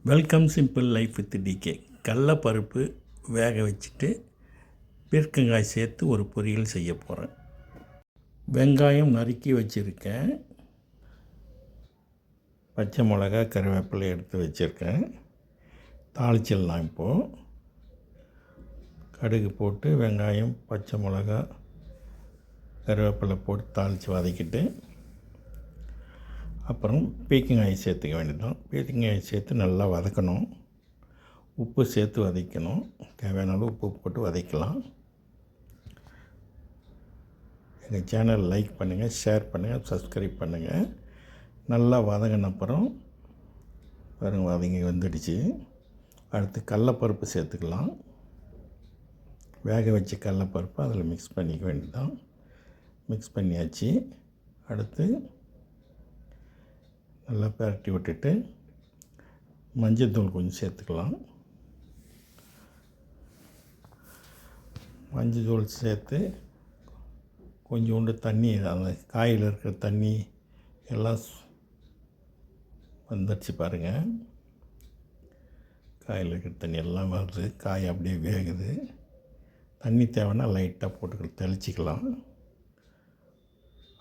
Welcome simple life with DK. கடலப்பருப்பு வேக வச்சுட்டு பீர்க்கங்காய் சேர்த்து ஒரு பொரியல் செய்ய போகிறேன். வெங்காயம் நறுக்கி வச்சுருக்கேன். பச்சை மிளகா, கருவேப்பிலை எடுத்து வச்சுருக்கேன். தாளிச்சிடலாம். இப்போது கடுகு போட்டு வெங்காயம், பச்சை மிளகா, கருவேப்பிலை போட்டு தாளித்து வதக்கிட்டு அப்புறம் பீர்க்கங்காயை சேர்த்துக்க வேண்டியதுதான். பீர்க்கங்காயை சேர்த்து நல்லா வதக்கணும். உப்பு சேர்த்து வதக்கணும். தேவையான அளவு உப்பு போட்டு வதக்கலாம். எங்கள் சேனல் லைக் பண்ணுங்கள், ஷேர் பண்ணுங்கள், சப்ஸ்கிரைப் பண்ணுங்கள். நல்லா வதங்கின அப்புறம் பாருங்கள், வதங்கி வந்துடுச்சு. அடுத்து கடலப்பருப்பு சேர்த்துக்கலாம். வேக வச்ச கடலப்பருப்பு அதில் மிக்ஸ் பண்ணிக்க வேண்டியதுதான். மிக்ஸ் பண்ணியாச்சு. அடுத்து நல்லா பரட்டி விட்டுட்டு மஞ்சள்தூள் கொஞ்சம் சேர்த்துக்கலாம். மஞ்சள்தூள் சேர்த்து கொஞ்சோண்டு தண்ணி, அந்த காயில் இருக்கிற தண்ணி எல்லாம் வந்துடுச்சு பாருங்கள். காயில் இருக்கிற தண்ணி எல்லாம் வருது. காய் அப்படியே வேகுது. தண்ணி தேவைன்னா லைட்டாக போட்டு தெளிச்சிக்கலாம்.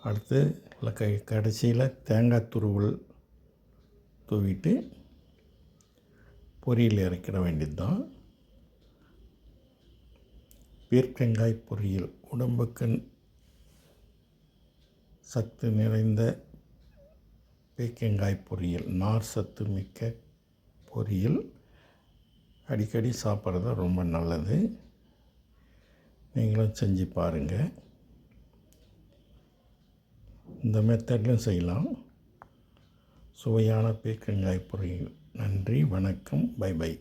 அடுத்து கடைசியில் தேங்காய் துருவல் தூவிட்டு பொரியல் இறக்கிட வேண்டியது தான். பீர்க்கங்காய் பொரியல் உடம்புக்கு சத்து நிறைந்த பீர்க்கங்காய் பொரியல், நார் சத்து மிக்க பொரியல். அடிக்கடி சாப்பிட்றது ரொம்ப நல்லது. நீங்களும் செஞ்சு பாருங்கள். இந்த மெத்தட்லையும் செய்யலாம். சுவையான பீர்க்கங்காய் பொரியல். நன்றி, வணக்கம், பை பை.